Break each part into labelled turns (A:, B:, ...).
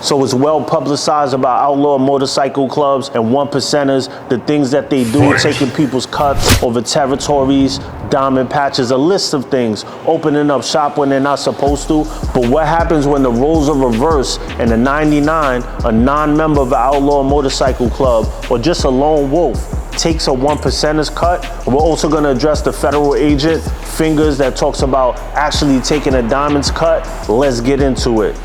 A: So it's well publicized about outlaw motorcycle clubs and one percenters, the things that they do, taking people's cuts over territories, diamond patches, a list of things, opening up shop when they're not supposed to. But what happens when the roles are reversed and the 99, a non-member of an outlaw motorcycle club or just a lone wolf, takes a one percenter's cut? We're also going to address the federal agent fingers that talks about actually taking a diamond's cut. Let's get into it.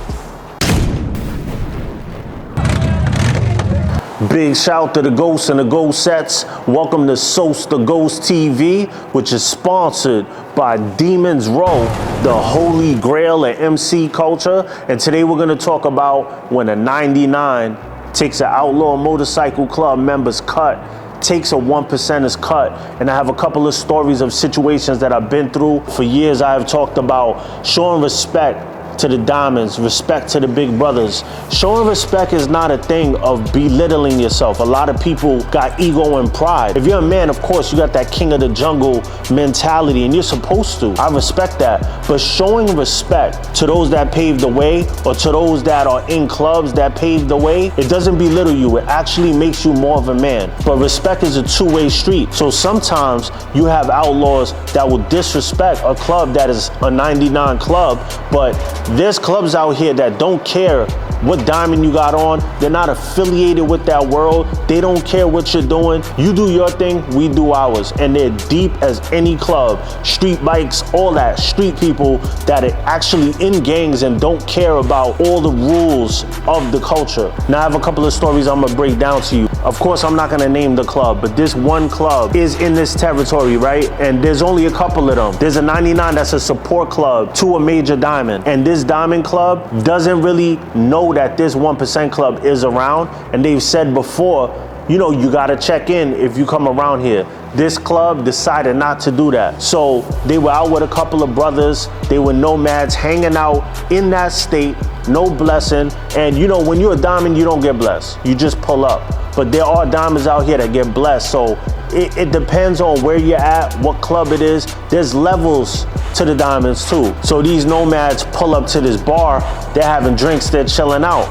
A: Big shout to the Ghost and the Ghost Sets. Welcome to Sose The Ghost TV, which is sponsored by Demons Row, the holy grail of MC culture. And today we're going to talk about when a 99 takes an outlaw motorcycle club member's cut, takes a one percenter's cut. And I have a couple of stories of situations that I've been through. For years I have talked about showing respect to the diamonds, respect to the big brothers. Showing respect is not a thing of belittling yourself. A lot of people got ego and pride. If you're a man, of course, you got that king of the jungle mentality and you're supposed to. I respect that. But showing respect to those that paved the way or to those that are in clubs that paved the way, it doesn't belittle you. It actually makes you more of a man. But respect is a two-way street. So sometimes you have outlaws that will disrespect a club that is a 99 club, but there's clubs out here that don't care what diamond you got on. They're not affiliated with that world. They don't care what you're doing. You do your thing, we do ours. And they're deep as any club. Street bikes, all that. Street people that are actually in gangs and don't care about all the rules of the culture. Now I have a couple of stories I'm gonna break down to you. Of course, I'm not gonna name the club, but this one club is in this territory, right? And there's only a couple of them. There's a 99 that's a support club to a major diamond. And this diamond club doesn't really know that this 1% club is around. And they've said before, you know, you gotta check in if you come around here. This club decided not to do that. So they were out with a couple of brothers. They were nomads hanging out in that state, no blessing. And you know, when you're a diamond, you don't get blessed. You just pull up. But there are diamonds out here that get blessed. So it depends on where you're at, what club it is. There's levels to the diamonds too. So these nomads pull up to this bar, they're having drinks, they're chilling out.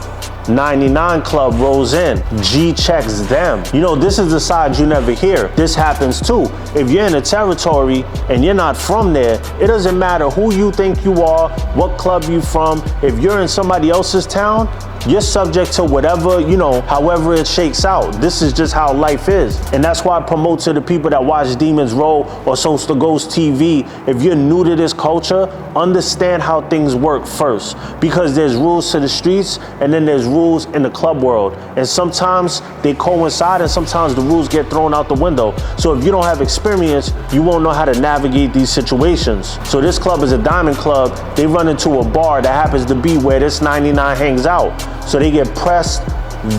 A: 99 club rolls in, G checks them. You know, this is the side you never hear. This happens too. If you're in a territory and you're not from there, it doesn't matter who you think you are, what club you from. If you're in somebody else's town, you're subject to whatever, you know, however it shakes out. This is just how life is. And that's why I promote to the people that watch Demons Row or Sose The Ghost TV, if you're new to this culture, understand how things work first. Because there's rules to the streets and then there's rules in the club world. And sometimes they coincide and sometimes the rules get thrown out the window. So if you don't have experience, you won't know how to navigate these situations. So this club is a diamond club. They run into a bar that happens to be where this 99 hangs out. So they get pressed,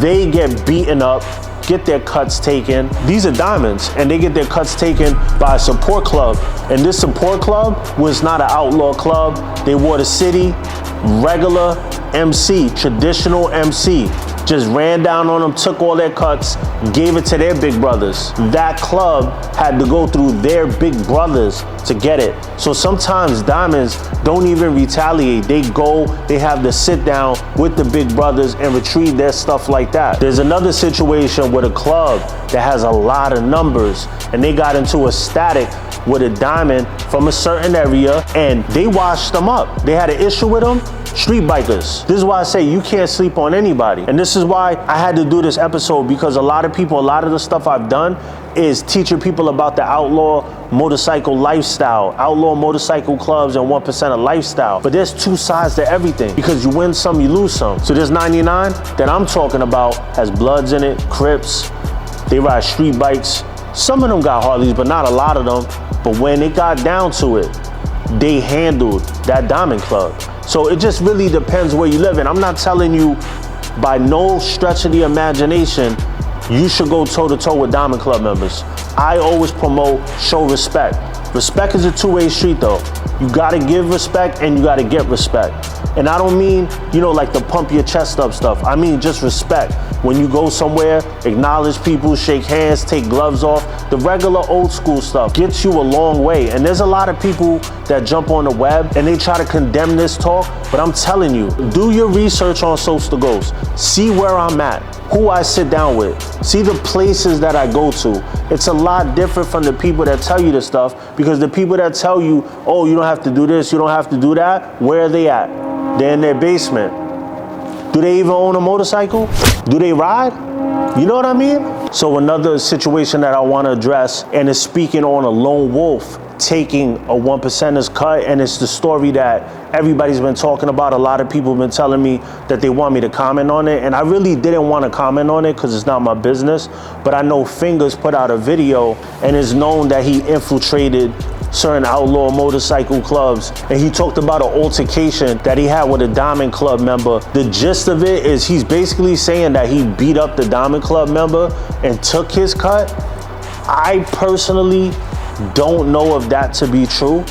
A: they get beaten up, get their cuts taken. These are diamonds, and they get their cuts taken by a support club. And this support club was not an outlaw club. They wore the city, regular MC, traditional MC. Just ran down on them, took all their cuts, gave it to their big brothers. That club had to go through their big brothers to get it. So sometimes diamonds don't even retaliate. They go, they have to sit down with the big brothers and retrieve their stuff like that. There's another situation with a club that has a lot of numbers and they got into a static with a diamond from a certain area and they washed them up. They had an issue with them. Street bikers. This is why I say you can't sleep on anybody. And this is why I had to do this episode, because a lot of people, a lot of the stuff I've done is teaching people about the outlaw motorcycle lifestyle, outlaw motorcycle clubs and 1% lifestyle. But there's two sides to everything, because you win some, you lose some. So this 99 that I'm talking about has Bloods in it, Crips, they ride street bikes. Some of them got Harleys, but not a lot of them. But when it got down to it, they handled that diamond club. So it just really depends where you live. And I'm not telling you by no stretch of the imagination, you should go toe to toe with diamond club members. I always promote show respect. Respect is a two-way street though. You gotta give respect and you gotta get respect. And I don't mean, you know, like the pump your chest up stuff. I mean just respect. When you go somewhere, acknowledge people, shake hands, take gloves off. The regular old school stuff gets you a long way. And there's a lot of people that jump on the web and they try to condemn this talk, but I'm telling you, do your research on Sose The Ghost. See where I'm at, who I sit down with, see the places that I go to. It's a lot different from the people that tell you this stuff, because the people that tell you, oh, you don't have to do this, you don't have to do that, where are they at? They're in their basement. Do they even own a motorcycle? Do they ride? You know what I mean? So another situation that I want to address, and is speaking on a lone wolf taking a 1%er's cut, and it's the story that everybody's been talking about. A lot of people have been telling me that they want me to comment on it, and I really didn't want to comment on it because it's not my business, but I know Fingers put out a video and is known that he infiltrated certain outlaw motorcycle clubs, and he talked about an altercation that he had with a Diamond Club member. The gist of it is he's basically saying that he beat up the Diamond Club member and took his cut. I personally don't know if that to be true.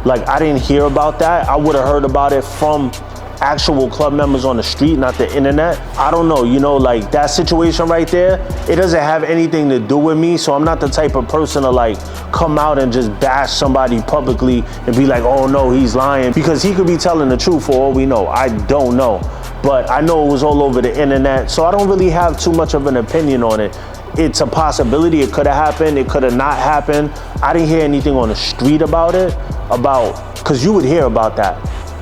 A: Like, I didn't hear about that. I would have heard about it from actual club members on the street, not the internet. I don't know, you know, like that situation right there, it doesn't have anything to do with me. So I'm not the type of person to like come out and just bash somebody publicly and be like, oh no, he's lying, because he could be telling the truth for all we know. I don't know, but I know it was all over the internet, so I don't really have too much of an opinion on it. It's a possibility. It could have happened. It could have not happened. I didn't hear anything on the street about it, because you would hear about that.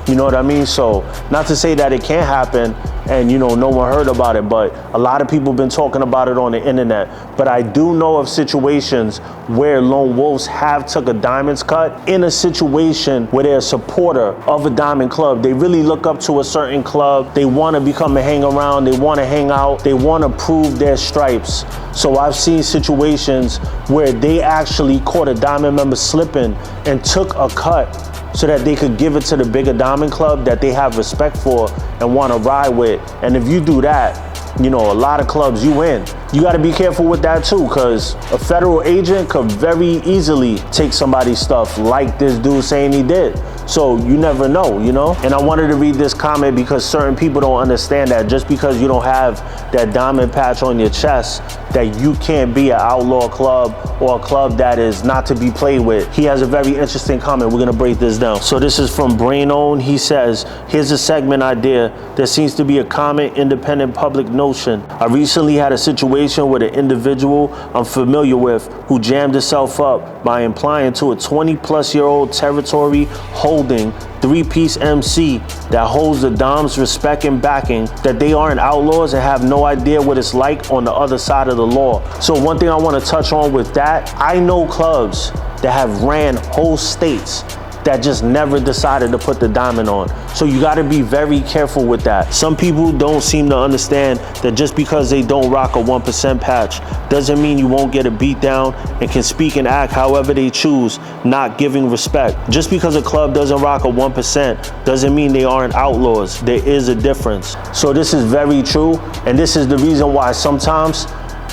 A: You know what I mean? So not to say that it can't happen and, you know, no one heard about it, but a lot of people have been talking about it on the internet. But I do know of situations where lone wolves have took a Diamond's cut in a situation where they're a supporter of a Diamond Club. They really look up to a certain club. They want to become a hang around. They want to hang out. They want to prove their stripes. So I've seen situations where they actually caught a Diamond member slipping and took a cut so that they could give it to the bigger Diamond Club that they have respect for and want to ride with. And if you do that, you know, a lot of clubs you win. You got to be careful with that too, because a federal agent could very easily take somebody's stuff like this dude saying he did. So you never know, you know? And I wanted to read this comment because certain people don't understand that just because you don't have that diamond patch on your chest, that you can't be an outlaw club or a club that is not to be played with. He has a very interesting comment. We're gonna break this down. So this is from Brain Own. He says, here's a segment idea. There seems to be a common independent public notion. I recently had a situation with an individual I'm familiar with who jammed himself up by implying to a 20-plus-year-old territory holding three-piece MC that holds the Dom's respect and backing that they aren't outlaws and have no idea what it's like on the other side of the law. So one thing I want to touch on with that, I know clubs that have ran whole states that just never decided to put the diamond on. So you got to be very careful with that. Some people don't seem to understand that just because they don't rock a 1% patch doesn't mean you won't get a beat down and can speak and act however they choose, not giving respect. Just because a club doesn't rock a 1% doesn't mean they aren't outlaws. There is a difference. So this is very true, and this is the reason why sometimes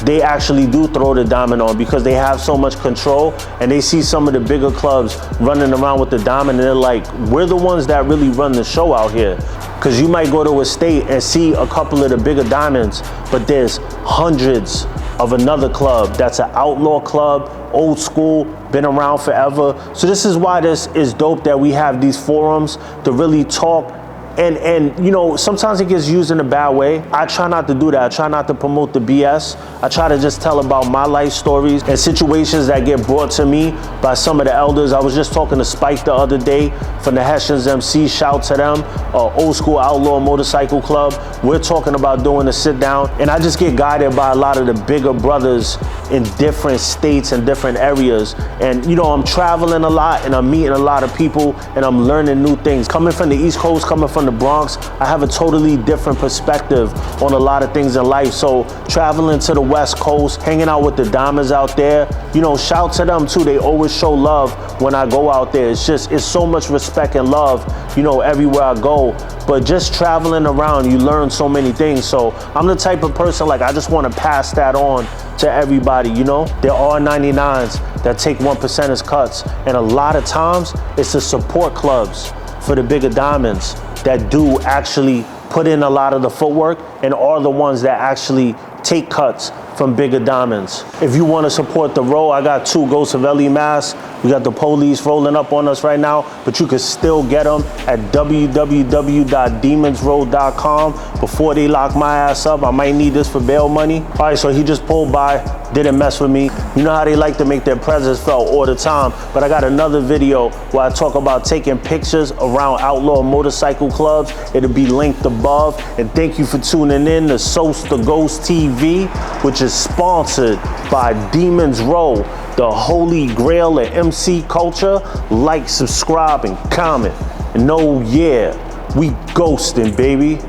A: they actually do throw the diamond on, because they have so much control and they see some of the bigger clubs running around with the diamond and they're like, we're the ones that really run the show out here. Because you might go to a state and see a couple of the bigger diamonds, but there's hundreds of another club that's an outlaw club, old school, been around forever. So this is why this is dope that we have these forums to really talk. And you know, sometimes it gets used in a bad way. I try not to do that. I try not to promote the BS. I try to just tell about my life stories and situations that get brought to me by some of the elders. I was just talking to Spike the other day from the Hessians MC. Shout to them, Old School Outlaw Motorcycle Club. We're talking about doing a sit down, and I just get guided by a lot of the bigger brothers in different states and different areas. And you know, I'm traveling a lot and I'm meeting a lot of people and I'm learning new things. Coming from the East Coast, coming from the Bronx, I have a totally different perspective on a lot of things in life. So traveling to the West Coast, hanging out with the Diamonds out there, you know, shout to them too. They always show love when I go out there. It's so much respect and love, you know, everywhere I go. But just traveling around, you learn so many things. So I'm the type of person, like, I just want to pass that on to everybody, you know? There are 99s that take 1%ers cuts. And a lot of times it's the support clubs for the bigger diamonds that do actually put in a lot of the footwork and are the ones that actually take cuts from bigger diamonds. If you want to support the row, I got 2 Ghost of LE masks. We got the police rolling up on us right now, but you can still get them at www.demonsrow.com before they lock my ass up. I might need this for bail money. All right, so he just pulled by, didn't mess with me. You know how they like to make their presence felt all the time, but I got another video where I talk about taking pictures around outlaw motorcycle clubs. It'll be linked above. And thank you for tuning in to Sose The Ghost TV, which is sponsored by Demons Row, the holy grail of MC culture. Like, subscribe, and comment. And oh yeah, we ghosting, baby.